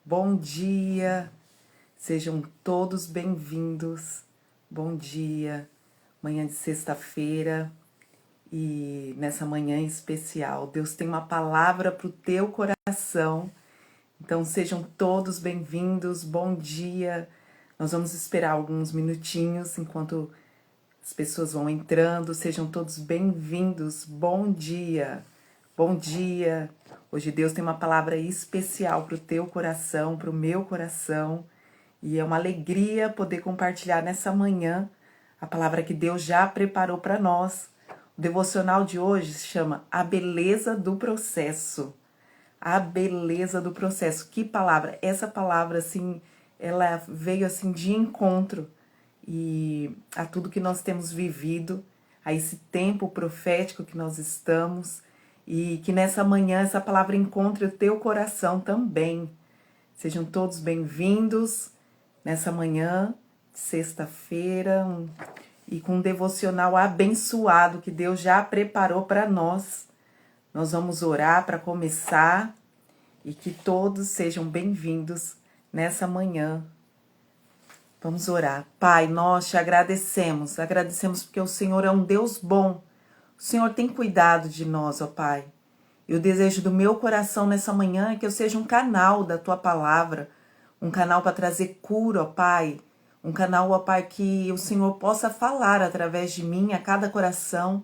Bom dia, sejam todos bem-vindos, bom dia, manhã de sexta-feira e nessa manhã em especial, Deus tem uma palavra para o teu coração, então sejam todos bem-vindos, bom dia, nós vamos esperar alguns minutinhos enquanto as pessoas vão entrando, sejam todos bem-vindos, bom dia. Bom dia! Hoje Deus tem uma palavra especial para o teu coração, para o meu coração. E é uma alegria poder compartilhar nessa manhã a palavra que Deus já preparou para nós. O devocional de hoje se chama A Beleza do Processo. A Beleza do Processo. Que palavra! Essa palavra, assim, ela veio assim de encontro e a tudo que nós temos vivido, a esse tempo profético que nós estamos. E que nessa manhã essa palavra encontre o teu coração também. Sejam todos bem-vindos nessa manhã, sexta-feira, e com um devocional abençoado que Deus já preparou para nós. Nós vamos orar para começar e que todos sejam bem-vindos nessa manhã. Vamos orar. Pai, nós te agradecemos porque o Senhor é um Deus bom. O Senhor tem cuidado de nós, ó Pai. E o desejo do meu coração nessa manhã é que eu seja um canal da Tua palavra, um canal para trazer cura, ó Pai. Um canal, ó Pai, que o Senhor possa falar através de mim a cada coração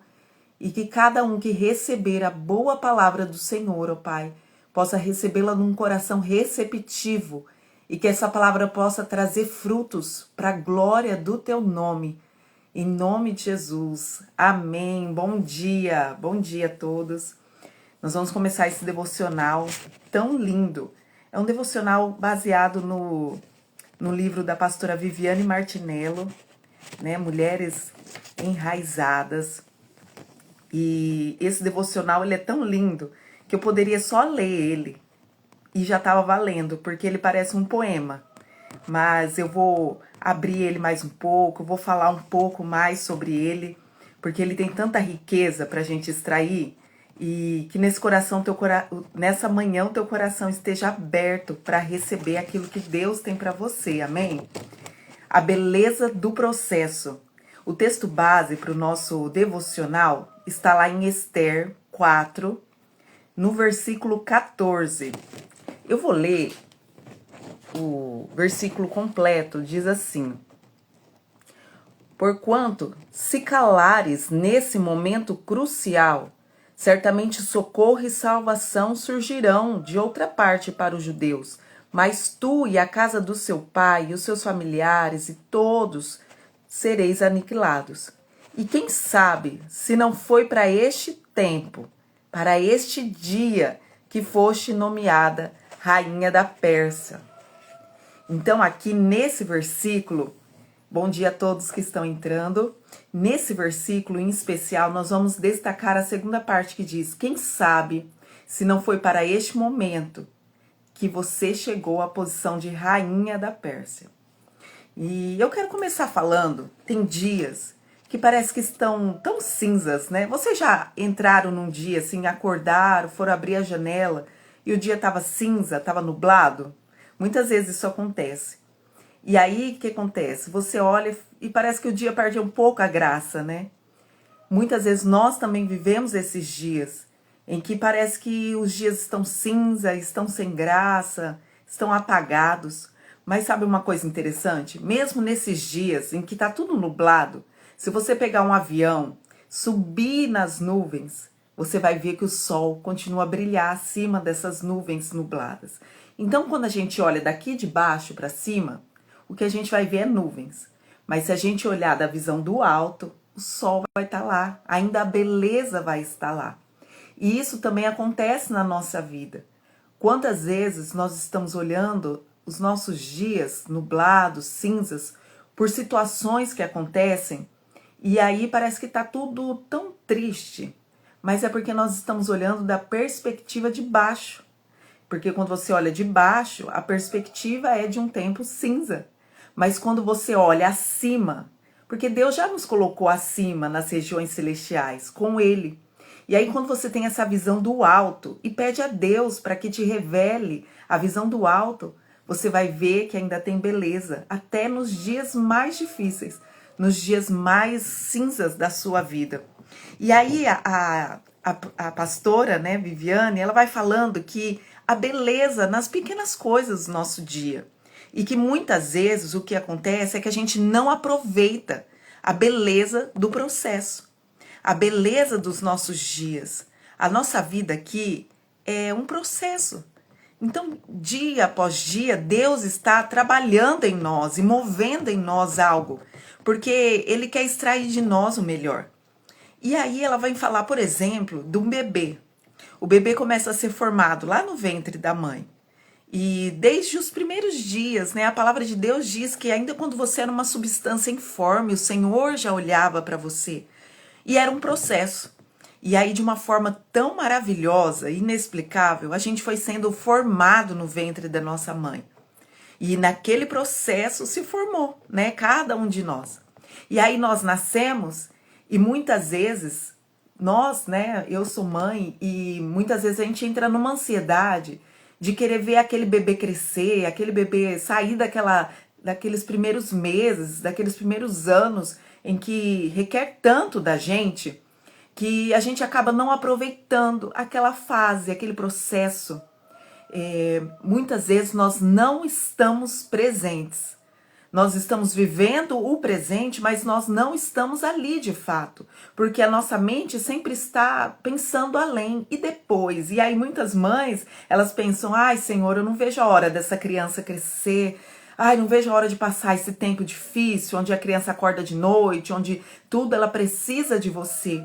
e que cada um que receber a boa palavra do Senhor, ó Pai, possa recebê-la num coração receptivo e que essa palavra possa trazer frutos para a glória do Teu nome. Em nome de Jesus, amém. Bom dia a todos. Nós vamos começar esse devocional tão lindo. É um devocional baseado no livro da pastora Viviane Martinello, né? Mulheres Enraizadas. E esse devocional ele é tão lindo que eu poderia só ler ele e já estava valendo, porque ele parece um poema. Mas eu vou abrir ele mais um pouco, vou falar um pouco mais sobre ele, porque ele tem tanta riqueza para a gente extrair, e que nessa manhã o teu coração esteja aberto para receber aquilo que Deus tem para você, amém? A beleza do processo. O texto base para o nosso devocional está lá em Esther 4, no versículo 14. Eu vou ler o versículo completo, diz assim: Porquanto, se calares nesse momento crucial, certamente socorro e salvação surgirão de outra parte para os judeus, mas tu e a casa do seu pai, e os seus familiares, e todos sereis aniquilados. E quem sabe, se não foi para este tempo, para este dia, que foste nomeada rainha da Pérsia. Então, aqui nesse versículo, bom dia a todos que estão entrando. Nesse versículo em especial, nós vamos destacar a segunda parte que diz: quem sabe se não foi para este momento que você chegou à posição de rainha da Pérsia. E eu quero começar falando, tem dias que parece que estão tão cinzas, né? Vocês já entraram num dia assim, acordaram, foram abrir a janela e o dia estava cinza, estava nublado? Muitas vezes isso acontece. E aí, o que acontece? Você olha e parece que o dia perde um pouco a graça, né? Muitas vezes nós também vivemos esses dias em que parece que os dias estão cinza, estão sem graça, estão apagados. Mas sabe uma coisa interessante? Mesmo nesses dias em que está tudo nublado, se você pegar um avião, subir nas nuvens, você vai ver que o sol continua a brilhar acima dessas nuvens nubladas. Então, quando a gente olha daqui de baixo para cima, o que a gente vai ver é nuvens. Mas se a gente olhar da visão do alto, o sol vai estar lá, ainda a beleza vai estar lá. E isso também acontece na nossa vida. Quantas vezes nós estamos olhando os nossos dias nublados, cinzas, por situações que acontecem, e aí parece que está tudo tão triste, mas é porque nós estamos olhando da perspectiva de baixo. Porque quando você olha de baixo, a perspectiva é de um tempo cinza. Mas quando você olha acima, porque Deus já nos colocou acima nas regiões celestiais, com Ele. E aí quando você tem essa visão do alto e pede a Deus para que te revele a visão do alto, você vai ver que ainda tem beleza, até nos dias mais difíceis, nos dias mais cinzas da sua vida. E aí a pastora, né, Viviane, ela vai falando que a beleza nas pequenas coisas do nosso dia. E que muitas vezes o que acontece é que a gente não aproveita a beleza do processo, a beleza dos nossos dias. A nossa vida aqui é um processo. Então, dia após dia, Deus está trabalhando em nós e movendo em nós algo, porque Ele quer extrair de nós o melhor. E aí ela vai falar, por exemplo, de um bebê. O bebê começa a ser formado lá no ventre da mãe. E desde os primeiros dias, né, a palavra de Deus diz que ainda quando você era uma substância informe, o Senhor já olhava para você. E era um processo. E aí, de uma forma tão maravilhosa, inexplicável, a gente foi sendo formado no ventre da nossa mãe. E naquele processo se formou, né, cada um de nós. E aí nós nascemos e muitas vezes nós, né, eu sou mãe e muitas vezes a gente entra numa ansiedade de querer ver aquele bebê crescer, aquele bebê sair daqueles primeiros meses, daqueles primeiros anos em que requer tanto da gente, que a gente acaba não aproveitando aquela fase, aquele processo. Muitas vezes nós não estamos presentes. Nós estamos vivendo o presente, mas nós não estamos ali de fato, porque a nossa mente sempre está pensando além e depois. E aí muitas mães, elas pensam, ai Senhor, eu não vejo a hora dessa criança crescer, ai, não vejo a hora de passar esse tempo difícil, onde a criança acorda de noite, onde tudo ela precisa de você.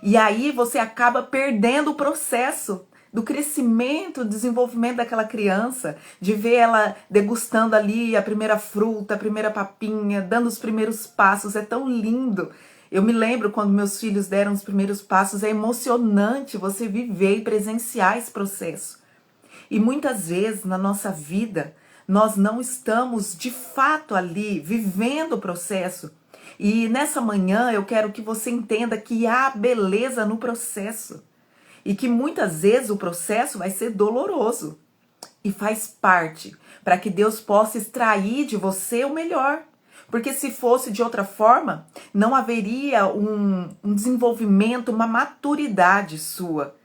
E aí você acaba perdendo o processo do crescimento, do desenvolvimento daquela criança, de ver ela degustando ali a primeira fruta, a primeira papinha, dando os primeiros passos, é tão lindo. Eu me lembro quando meus filhos deram os primeiros passos, é emocionante você viver e presenciar esse processo. E muitas vezes na nossa vida, nós não estamos de fato ali, vivendo o processo. E nessa manhã eu quero que você entenda que há beleza no processo. E que muitas vezes o processo vai ser doloroso. E faz parte para que Deus possa extrair de você o melhor. Porque se fosse de outra forma, não haveria um desenvolvimento, uma maturidade sua.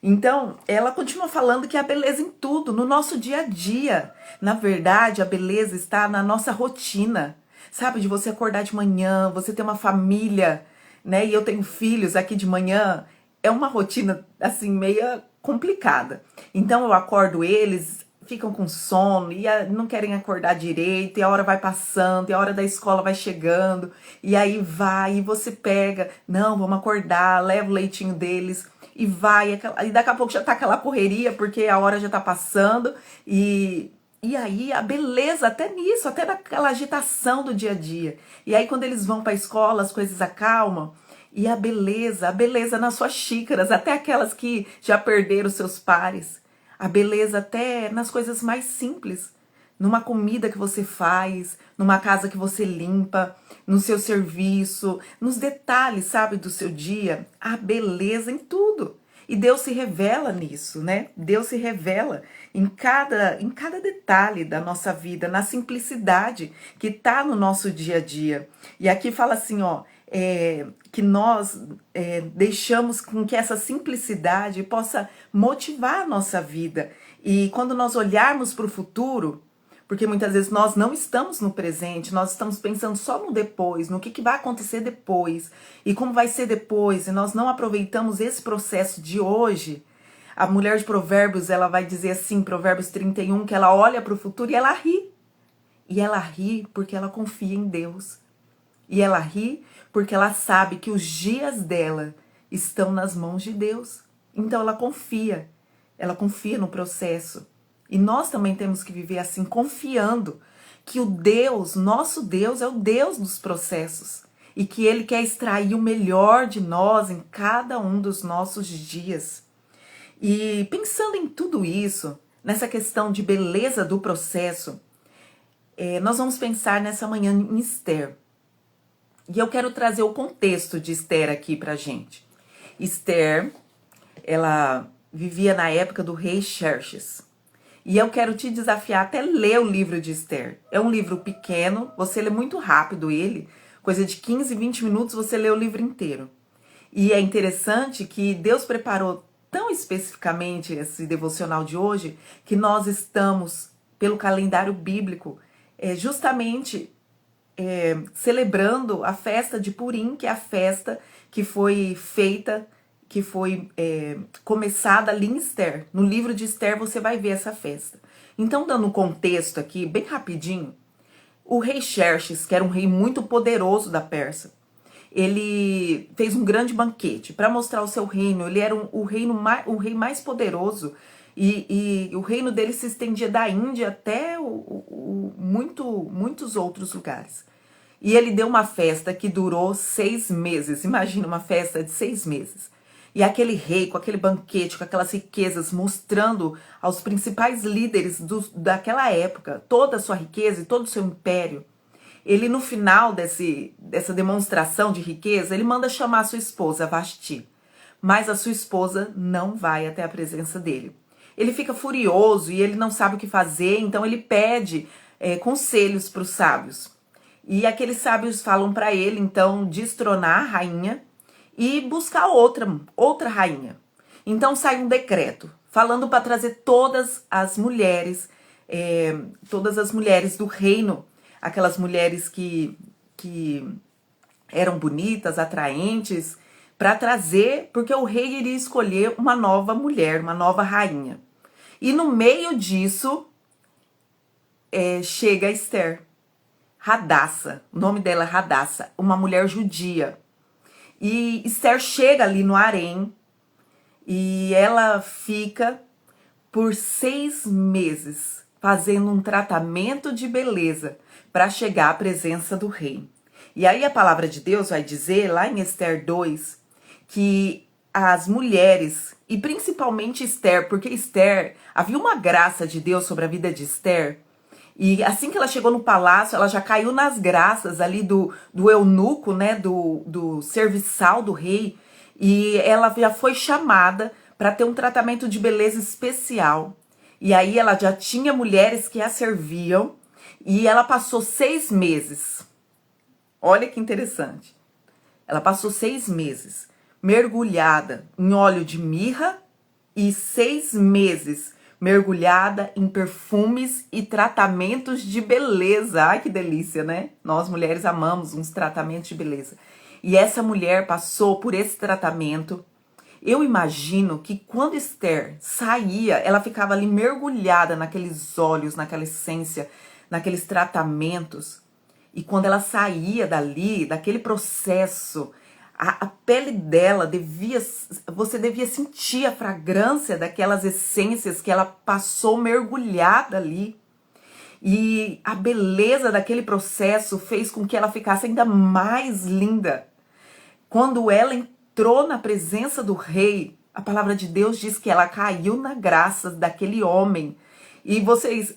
Então, ela continua falando que há beleza em tudo, no nosso dia a dia. Na verdade, a beleza está na nossa rotina. Sabe, de você acordar de manhã, você ter uma família, né? E eu tenho filhos aqui de manhã. É uma rotina, assim, meia complicada. Então, eu acordo eles, ficam com sono, e não querem acordar direito, e a hora vai passando, e a hora da escola vai chegando, e aí vai, e você pega, não, vamos acordar, leva o leitinho deles, e vai, e daqui a pouco já tá aquela correria, porque a hora já tá passando, e aí a beleza até nisso, até naquela agitação do dia a dia. E aí quando eles vão pra escola, as coisas acalmam, e a beleza nas suas xícaras, até aquelas que já perderam seus pares. A beleza até nas coisas mais simples. Numa comida que você faz, numa casa que você limpa, no seu serviço, nos detalhes, sabe, do seu dia. A beleza em tudo. E Deus se revela nisso, né? Deus se revela em cada detalhe da nossa vida, na simplicidade que tá no nosso dia a dia. E aqui fala assim, ó, que nós deixamos com que essa simplicidade possa motivar a nossa vida. E quando nós olharmos para o futuro, porque muitas vezes nós não estamos no presente, nós estamos pensando só no depois, no que vai acontecer depois, e como vai ser depois, e nós não aproveitamos esse processo de hoje. A mulher de Provérbios, ela vai dizer assim, Provérbios 31, que ela olha para o futuro e ela ri. E ela ri porque ela confia em Deus. E ela ri porque ela sabe que os dias dela estão nas mãos de Deus. Então ela confia no processo. E nós também temos que viver assim, confiando que o Deus, nosso Deus, é o Deus dos processos. E que Ele quer extrair o melhor de nós em cada um dos nossos dias. E pensando em tudo isso, nessa questão de beleza do processo, nós vamos pensar nessa manhã em Esther. E eu quero trazer o contexto de Esther aqui pra gente. Esther, ela vivia na época do rei Xerxes. E eu quero te desafiar até ler o livro de Esther. É um livro pequeno, você lê muito rápido ele, coisa de 15, 20 minutos você lê o livro inteiro. E é interessante que Deus preparou tão especificamente esse devocional de hoje, que nós estamos, pelo calendário bíblico, justamente celebrando a festa de Purim, que é a festa que foi feita, que foi começada ali em Esther. No livro de Esther você vai ver essa festa. Então, dando um contexto aqui, bem rapidinho, o rei Xerxes, que era um rei muito poderoso da Pérsia, ele fez um grande banquete para mostrar o seu reino. Ele era o rei mais poderoso e o reino dele se estendia da Índia até muitos outros lugares. E ele deu uma festa que durou 6 meses. Imagina uma festa de 6 meses. E aquele rei, com aquele banquete, com aquelas riquezas, mostrando aos principais líderes daquela época toda a sua riqueza e todo o seu império. Ele, no final dessa demonstração de riqueza, ele manda chamar a sua esposa, Vasti. Mas a sua esposa não vai até a presença dele. Ele fica furioso e ele não sabe o que fazer, então ele pede conselhos para os sábios. E aqueles sábios falam para ele, então, destronar a rainha e buscar outra rainha. Então sai um decreto falando para trazer todas as mulheres do reino, aquelas mulheres que eram bonitas, atraentes, para trazer, porque o rei iria escolher uma nova mulher, uma nova rainha. E no meio disso chega Esther, Radassa, o nome dela é Radassa, uma mulher judia. E Esther chega ali no harém e ela fica por 6 meses fazendo um tratamento de beleza para chegar à presença do rei. E aí a palavra de Deus vai dizer, lá em Esther 2, que as mulheres, e principalmente Esther, porque Esther, havia uma graça de Deus sobre a vida de Esther, e assim que ela chegou no palácio, ela já caiu nas graças ali do eunuco, né, do serviçal do rei, e ela já foi chamada para ter um tratamento de beleza especial. E aí ela já tinha mulheres que a serviam, e ela passou 6 meses. Olha que interessante. Ela passou 6 meses mergulhada em óleo de mirra e 6 meses mergulhada em perfumes e tratamentos de beleza. Ai, que delícia, né? Nós mulheres amamos uns tratamentos de beleza. E essa mulher passou por esse tratamento. Eu imagino que quando Esther saía, ela ficava ali mergulhada naqueles óleos, naquela essência, naqueles tratamentos. E quando ela saía dali, daquele processo, a pele dela você devia sentir a fragrância daquelas essências que ela passou mergulhada ali. E a beleza daquele processo fez com que ela ficasse ainda mais linda. Quando ela entrou na presença do rei, a palavra de Deus diz que ela caiu na graça daquele homem. E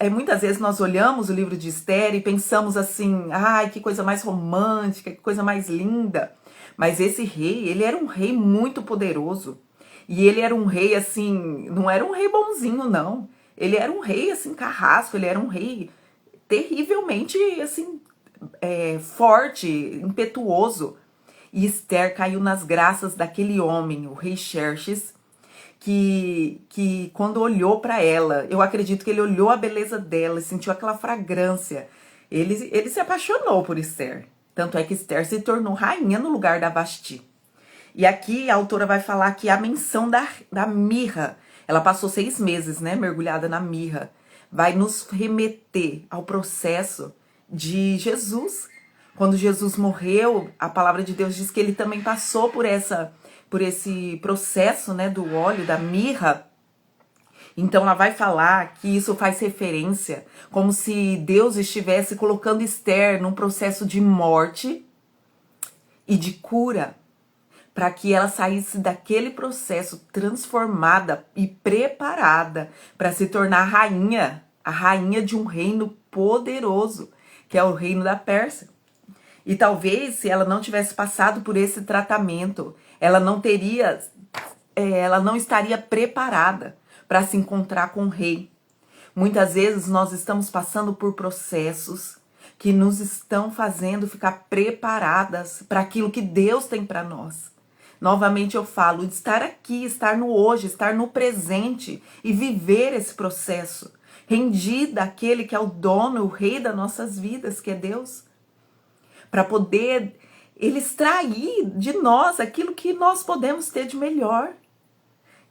muitas vezes nós olhamos o livro de Esther e pensamos assim, ai, que coisa mais romântica, que coisa mais linda. Mas esse rei, ele era um rei muito poderoso. E ele era um rei, assim, não era um rei bonzinho, não. Ele era um rei, assim, carrasco, ele era um rei terrivelmente, assim, forte, impetuoso. E Esther caiu nas graças daquele homem, o rei Xerxes, que quando olhou para ela, eu acredito que ele olhou a beleza dela e sentiu aquela fragrância. Ele se apaixonou por Esther. Tanto é que Esther se tornou rainha no lugar da Vasti. E aqui a autora vai falar que a menção da mirra, ela passou 6 meses, né, mergulhada na mirra, vai nos remeter ao processo de Jesus. Quando Jesus morreu, a palavra de Deus diz que ele também passou por esse processo, né, do óleo, da mirra. Então ela vai falar que isso faz referência como se Deus estivesse colocando Esther num processo de morte e de cura, para que ela saísse daquele processo transformada e preparada para se tornar a rainha de um reino poderoso, que é o reino da Pérsia. E talvez, se ela não tivesse passado por esse tratamento, ela não teria ela não estaria preparada para se encontrar com o rei. Muitas vezes nós estamos passando por processos que nos estão fazendo ficar preparadas para aquilo que Deus tem para nós. Novamente eu falo, estar aqui, estar no hoje, estar no presente e viver esse processo, rendida àquele que é o dono, o rei das nossas vidas, que é Deus, para poder ele extrair de nós aquilo que nós podemos ter de melhor.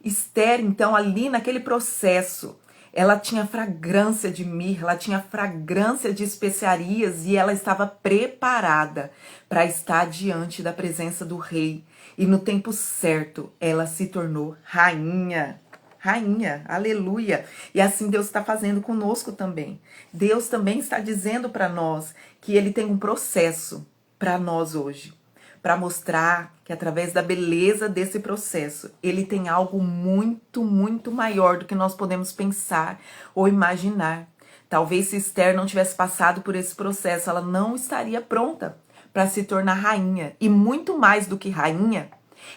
Esther, então, ali naquele processo, ela tinha fragrância de mirra, ela tinha fragrância de especiarias e ela estava preparada para estar diante da presença do rei. E no tempo certo, ela se tornou rainha. Rainha, aleluia. E assim Deus está fazendo conosco também. Deus também está dizendo para nós que ele tem um processo para nós hoje, para mostrar que através da beleza desse processo, ele tem algo muito, muito maior do que nós podemos pensar ou imaginar. Talvez se Esther não tivesse passado por esse processo, ela não estaria pronta para se tornar rainha. E muito mais do que rainha,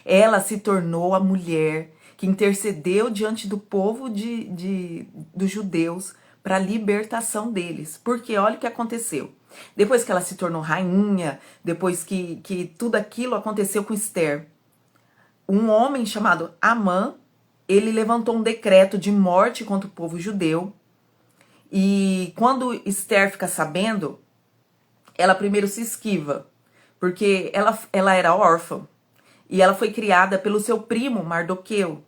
ela se tornou a mulher que intercedeu diante do povo dos judeus para a libertação deles. Porque olha o que aconteceu. Depois que ela se tornou rainha, depois que tudo aquilo aconteceu com Esther, um homem chamado Amã, ele levantou um decreto de morte contra o povo judeu. E quando Esther fica sabendo, ela primeiro se esquiva, porque ela era órfã. E ela foi criada pelo seu primo, Mardoqueu.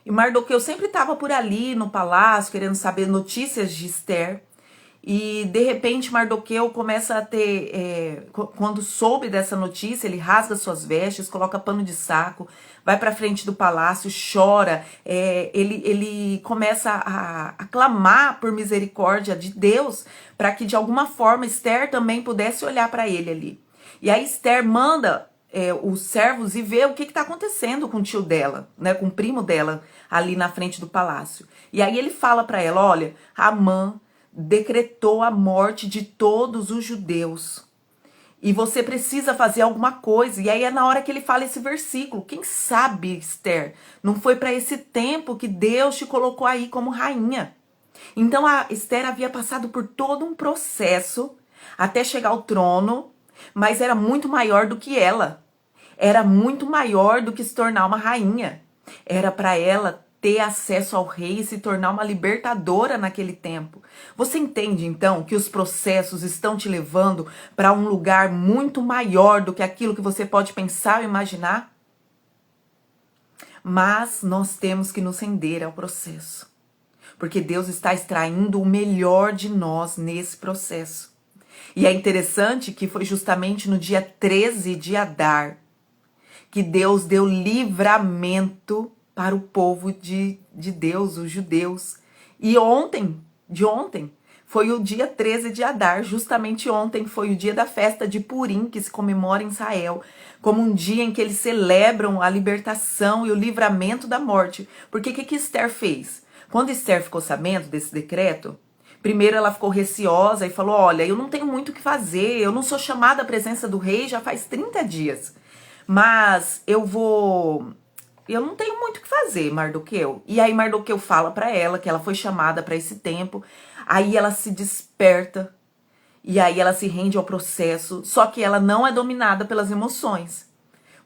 E Mardoqueu sempre estava por ali no palácio, querendo saber notícias de Esther. E de repente Mardoqueu começa a ter, quando soube dessa notícia, ele rasga suas vestes, coloca pano de saco, vai para frente do palácio, chora, ele começa a clamar por misericórdia de Deus, para que de alguma forma Esther também pudesse olhar para ele ali. E aí Esther manda os servos e vê o que está acontecendo com o tio dela, né, com o primo dela ali na frente do palácio. E aí ele fala para ela, olha, Amã decretou a morte de todos os judeus. E você precisa fazer alguma coisa. E aí é na hora que ele fala esse versículo. Quem sabe, Esther, não foi para esse tempo que Deus te colocou aí como rainha. Então a Esther havia passado por todo um processo até chegar ao trono, mas era muito maior do que ela. Era muito maior do que se tornar uma rainha. Era para ela ter acesso ao rei e se tornar uma libertadora naquele tempo. Você entende, então, que os processos estão te levando para um lugar muito maior do que aquilo que você pode pensar ou imaginar? Mas nós temos que nos render ao processo, porque Deus está extraindo o melhor de nós nesse processo. E é interessante que foi justamente no dia 13 de Adar que Deus deu livramento para o povo de Deus, os judeus. E ontem, foi o dia 13 de Adar, justamente ontem foi o dia da festa de Purim, que se comemora em Israel, como um dia em que eles celebram a libertação e o livramento da morte. Porque o que Esther fez? Quando Esther ficou sabendo desse decreto, primeiro ela ficou receosa e falou, olha, eu não tenho muito o que fazer, eu não sou chamada à presença do rei já faz 30 dias, mas eu não tenho muito o que fazer, Mardoqueu. E aí Mardoqueu fala para ela que ela foi chamada para esse tempo. Aí ela se desperta. E aí ela se rende ao processo. Só que ela não é dominada pelas emoções.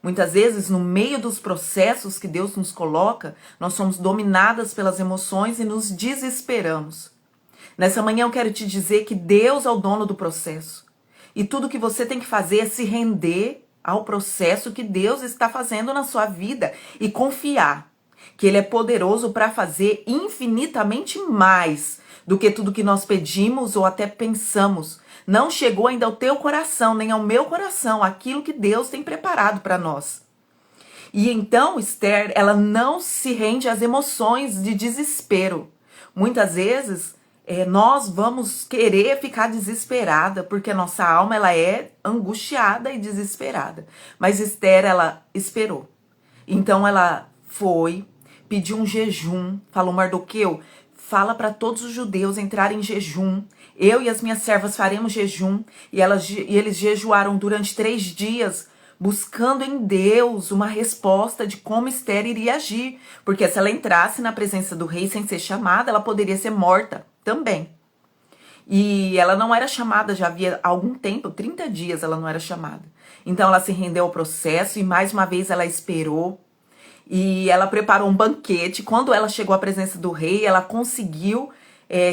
Muitas vezes, no meio dos processos que Deus nos coloca, nós somos dominadas pelas emoções e nos desesperamos. Nessa manhã eu quero te dizer que Deus é o dono do processo. E tudo que você tem que fazer é se render ao processo que Deus está fazendo na sua vida e confiar que Ele é poderoso para fazer infinitamente mais do que tudo que nós pedimos ou até pensamos. Não chegou ainda ao teu coração, nem ao meu coração, aquilo que Deus tem preparado para nós. E então, Esther, ela não se rende às emoções de desespero. Muitas vezes, nós vamos querer ficar desesperada, porque a nossa alma ela é angustiada e desesperada. Mas Esther, ela esperou. Então ela foi, pediu um jejum, falou, Mardoqueu, fala para todos os judeus entrarem em jejum. Eu e as minhas servas faremos jejum. E eles jejuaram durante 3 dias buscando em Deus uma resposta de como Esther iria agir, porque se ela entrasse na presença do rei sem ser chamada, ela poderia ser morta também. E ela não era chamada, já havia algum tempo, 30 dias ela não era chamada. Então ela se rendeu ao processo e mais uma vez ela esperou. E ela preparou um banquete. Quando ela chegou à presença do rei, ela conseguiu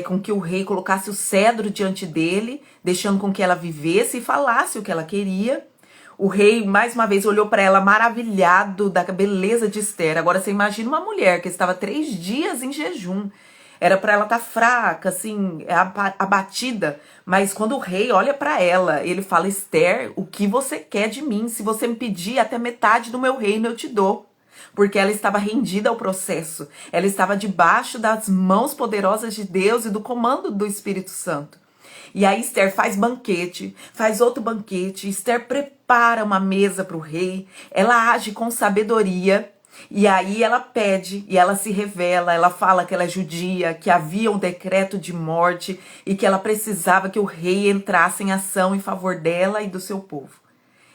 com que o rei colocasse o cedro diante dele, deixando com que ela vivesse e falasse o que ela queria. O rei, mais uma vez, olhou para ela maravilhado da beleza de Esther. Agora você imagina uma mulher que estava 3 dias em jejum. Era para ela estar fraca, assim, abatida. Mas quando o rei olha para ela, ele fala: Esther, o que você quer de mim? Se você me pedir até metade do meu reino, eu te dou. Porque ela estava rendida ao processo. Ela estava debaixo das mãos poderosas de Deus e do comando do Espírito Santo. E aí Esther faz banquete, faz outro banquete. Esther prepara uma mesa para o rei. Ela age com sabedoria. E aí ela pede e ela se revela, ela fala que ela é judia, que havia um decreto de morte e que ela precisava que o rei entrasse em ação em favor dela e do seu povo.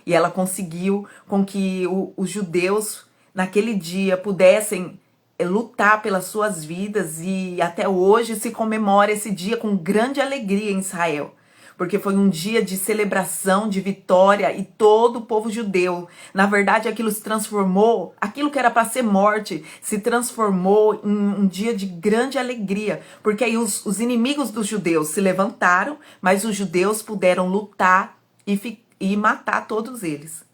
E ela conseguiu com que os judeus naquele dia pudessem lutar pelas suas vidas, e até hoje se comemora esse dia com grande alegria em Israel. Porque foi um dia de celebração, de vitória, e todo o povo judeu, na verdade, aquilo se transformou, aquilo que era para ser morte, se transformou em um dia de grande alegria, porque aí os inimigos dos judeus se levantaram, mas os judeus puderam lutar e matar todos eles.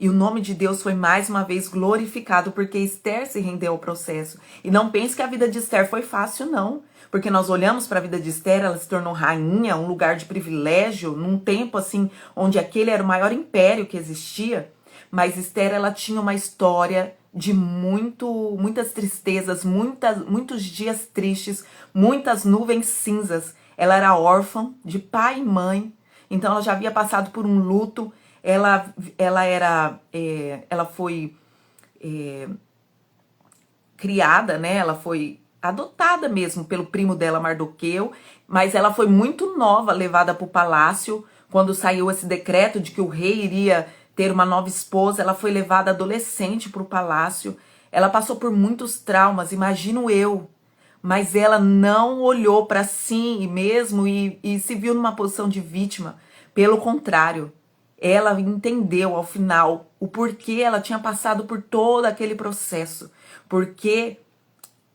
E o nome de Deus foi mais uma vez glorificado, porque Esther se rendeu ao processo. E não pense que a vida de Esther foi fácil, não. Porque nós olhamos para a vida de Esther, ela se tornou rainha, um lugar de privilégio, num tempo assim, onde aquele era o maior império que existia. Mas Esther, ela tinha uma história de muitas tristezas, muitos dias tristes, muitas nuvens cinzas. Ela era órfã de pai e mãe, então ela já havia passado por um luto. Ela foi criada, né? Ela foi adotada mesmo pelo primo dela, Mardoqueu, mas ela foi muito nova, levada para o palácio. Quando saiu esse decreto de que o rei iria ter uma nova esposa, ela foi levada adolescente para o palácio. Ela passou por muitos traumas, imagino eu. Mas ela não olhou para si mesmo e se viu numa posição de vítima. Pelo contrário, ela entendeu ao final o porquê ela tinha passado por todo aquele processo. Porque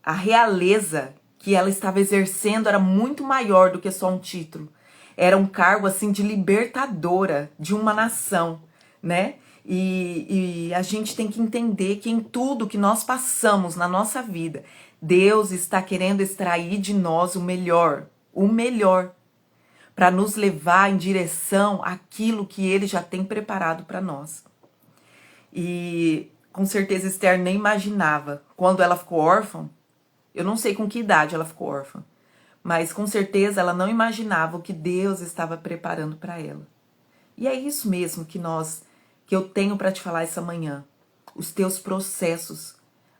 a realeza que ela estava exercendo era muito maior do que só um título. Era um cargo assim de libertadora de uma nação, né? E a gente tem que entender que em tudo que nós passamos na nossa vida, Deus está querendo extrair de nós o melhor, para nos levar em direção àquilo que Ele já tem preparado para nós. E com certeza Esther nem imaginava, quando ela ficou órfã, eu não sei com que idade ela ficou órfã, mas com certeza ela não imaginava o que Deus estava preparando para ela. E é isso mesmo que eu tenho para te falar essa manhã. Os teus processos,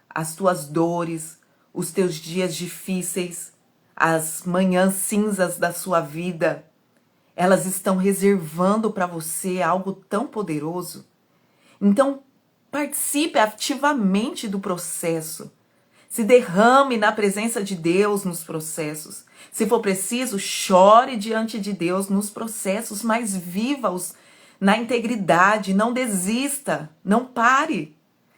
as tuas dores, os teus dias difíceis, as manhãs cinzas da sua vida, elas estão reservando para você algo tão poderoso. Então, participe ativamente do processo. Se derrame na presença de Deus nos processos. Se for preciso, chore diante de Deus nos processos, mas viva-os na integridade. Não desista, não pare.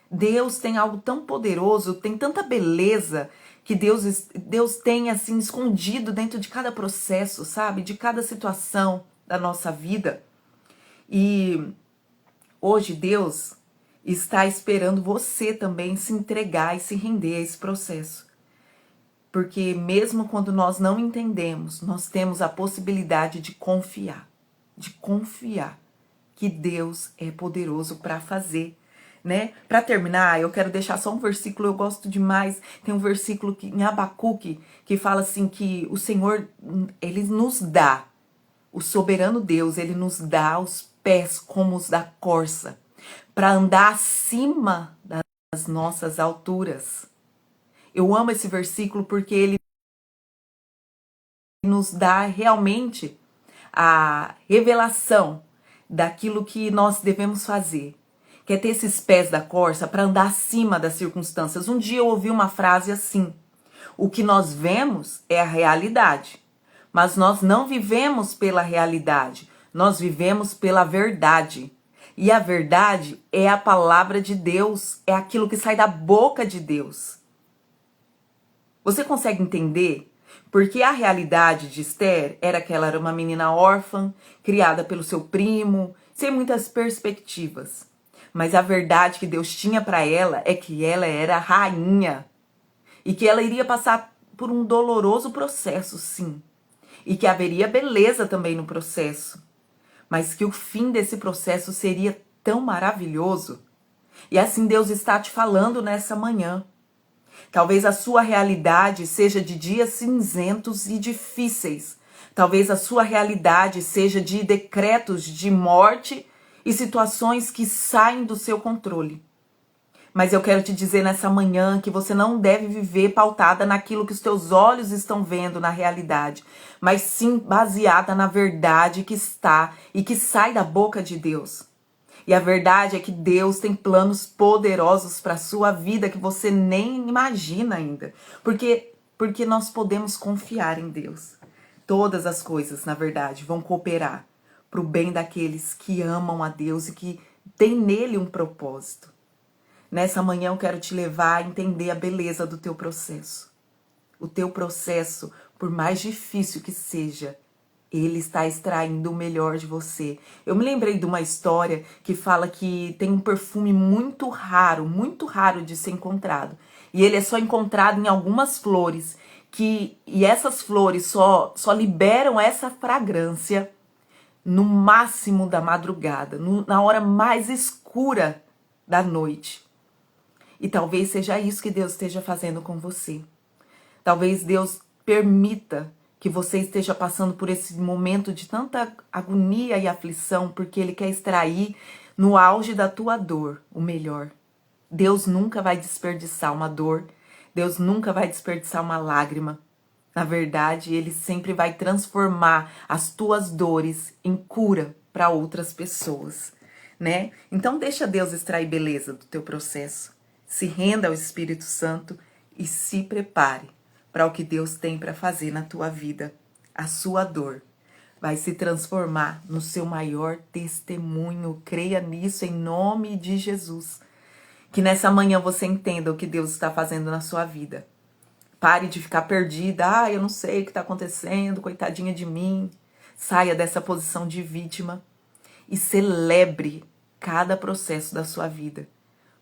Deus tem algo tão poderoso, tem tanta beleza que Deus tem assim escondido dentro de cada processo, sabe? De cada situação da nossa vida. E hoje Deus está esperando você também se entregar e se render a esse processo. Porque mesmo quando nós não entendemos, nós temos a possibilidade de confiar que Deus é poderoso para fazer, né? Para terminar, eu quero deixar só um versículo, eu gosto demais. Tem um versículo em Abacuque que fala assim que o Senhor, Ele nos dá, o soberano Deus, Ele nos dá os pés como os da corça, para andar acima das nossas alturas. Eu amo esse versículo porque ele nos dá realmente a revelação daquilo que nós devemos fazer, que é ter esses pés da corça para andar acima das circunstâncias. Um dia eu ouvi uma frase assim: o que nós vemos é a realidade, mas nós não vivemos pela realidade, nós vivemos pela verdade. E a verdade é a palavra de Deus, é aquilo que sai da boca de Deus. Você consegue entender? Porque a realidade de Esther era que ela era uma menina órfã, criada pelo seu primo, sem muitas perspectivas. Mas a verdade que Deus tinha para ela é que ela era rainha e que ela iria passar por um doloroso processo, sim, e que haveria beleza também no processo, mas que o fim desse processo seria tão maravilhoso. E assim Deus está te falando nessa manhã. Talvez a sua realidade seja de dias cinzentos e difíceis. Talvez a sua realidade seja de decretos de morte e situações que saem do seu controle. Mas eu quero te dizer nessa manhã que você não deve viver pautada naquilo que os teus olhos estão vendo na realidade, mas sim baseada na verdade que está e que sai da boca de Deus. E a verdade é que Deus tem planos poderosos para a sua vida que você nem imagina ainda. Porque nós podemos confiar em Deus. Todas as coisas, na verdade, vão cooperar para o bem daqueles que amam a Deus e que têm nele um propósito. Nessa manhã eu quero te levar a entender a beleza do teu processo. O teu processo, por mais difícil que seja, ele está extraindo o melhor de você. Eu me lembrei de uma história que fala que tem um perfume muito raro de ser encontrado. E ele é só encontrado em algumas flores. E essas flores só liberam essa fragrância no máximo da madrugada, na hora mais escura da noite. E talvez seja isso que Deus esteja fazendo com você. Talvez Deus permita que você esteja passando por esse momento de tanta agonia e aflição, porque Ele quer extrair no auge da tua dor o melhor. Deus nunca vai desperdiçar uma dor, Deus nunca vai desperdiçar uma lágrima. Na verdade, Ele sempre vai transformar as tuas dores em cura para outras pessoas, né? Então deixa Deus extrair beleza do teu processo. Se renda ao Espírito Santo e se prepare para o que Deus tem para fazer na tua vida. A sua dor vai se transformar no seu maior testemunho. Creia nisso em nome de Jesus. Que nessa manhã você entenda o que Deus está fazendo na sua vida. Pare de ficar perdida. Eu não sei o que está acontecendo, coitadinha de mim. Saia dessa posição de vítima e celebre cada processo da sua vida.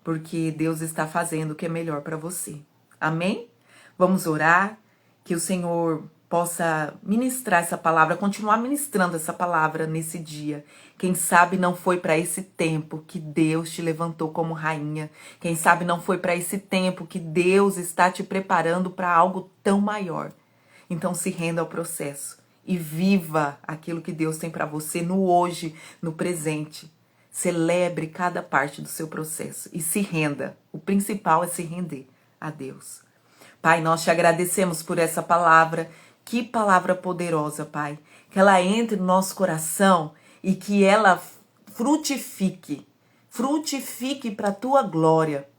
Porque Deus está fazendo o que é melhor para você. Amém? Vamos orar, que o Senhor possa ministrar essa palavra, continuar ministrando essa palavra nesse dia. Quem sabe não foi para esse tempo que Deus te levantou como rainha. Quem sabe não foi para esse tempo que Deus está te preparando para algo tão maior. Então se renda ao processo e viva aquilo que Deus tem para você no hoje, no presente. Celebre cada parte do seu processo e se renda. O principal é se render a Deus. Pai, nós te agradecemos por essa palavra. Que palavra poderosa, Pai. Que ela entre no nosso coração e que ela frutifique. Frutifique para a tua glória.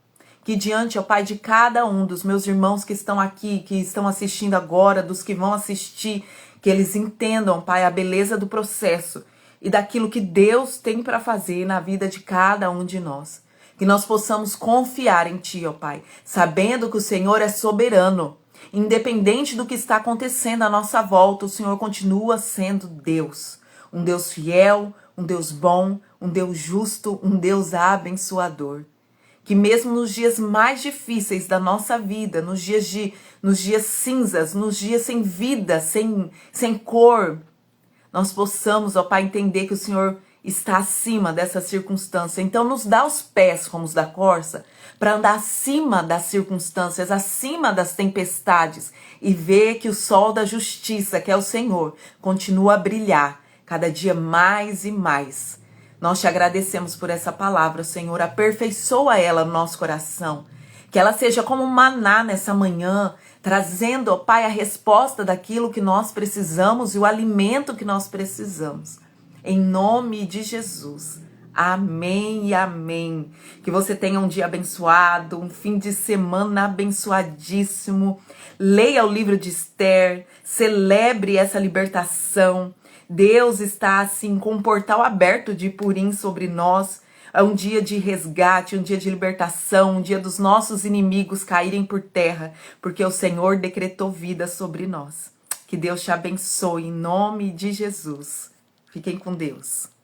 Que diante, ó Pai, de cada um dos meus irmãos que estão aqui, que estão assistindo agora, dos que vão assistir, que eles entendam, Pai, a beleza do processo e daquilo que Deus tem para fazer na vida de cada um de nós. Que nós possamos confiar em Ti, ó Pai, sabendo que o Senhor é soberano. Independente do que está acontecendo à nossa volta, o Senhor continua sendo Deus. Um Deus fiel, um Deus bom, um Deus justo, um Deus abençoador. Que mesmo nos dias mais difíceis da nossa vida, nos dias cinzas, nos dias sem vida, sem cor, nós possamos, ó Pai, entender que o Senhor está acima dessa circunstância. Então nos dá os pés como os da corça, para andar acima das circunstâncias, acima das tempestades e ver que o sol da justiça, que é o Senhor, continua a brilhar cada dia mais e mais. Nós te agradecemos por essa palavra, Senhor. Aperfeiçoa ela no nosso coração. Que ela seja como um maná nessa manhã, trazendo, ó Pai, a resposta daquilo que nós precisamos e o alimento que nós precisamos. em nome de Jesus. Amém e amém. Que você tenha um dia abençoado, um fim de semana abençoadíssimo. Leia o livro de Esther, celebre essa libertação. Deus está assim com um portal aberto de Purim sobre nós. É um dia de resgate, um dia de libertação, um dia dos nossos inimigos caírem por terra, porque o Senhor decretou vida sobre nós. Que Deus te abençoe em nome de Jesus. Fiquem com Deus.